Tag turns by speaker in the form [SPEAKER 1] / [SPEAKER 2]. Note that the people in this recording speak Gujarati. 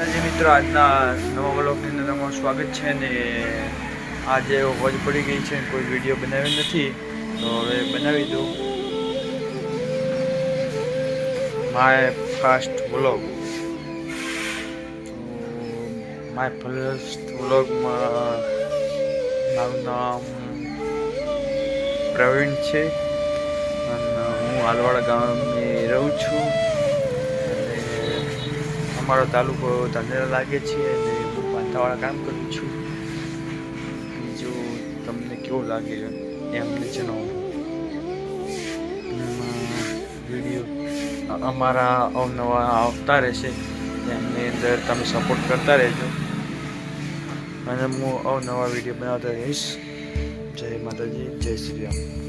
[SPEAKER 1] માતાજી મિત્રો, આજના નવા વ્લોગની અંદર તમારું સ્વાગત છે. ને આજે હોજ પડી ગઈ છે, કોઈ વિડીયો બનાવી નથી, તો હવે બનાવી દઉં my first vlog. My first વ્લોગમાં મારું નામ પ્રવીણ છે અને હું હાલવાડા ગામે રહું છું. અમારો તાલુકો ધાનેરા લાગે છે અને હું પાંથાવાળા કામ કરું છું. બીજું તમને કેવું લાગે એ અમને જણાવો. વિડીયો અમારા અવનવા આવતા રહેશે, એમની અંદર તમે સપોર્ટ કરતા રહેજો અને હું અવનવા વિડીયો બનાવતા રહીશ. જય માતાજી, જય શ્રી રામ.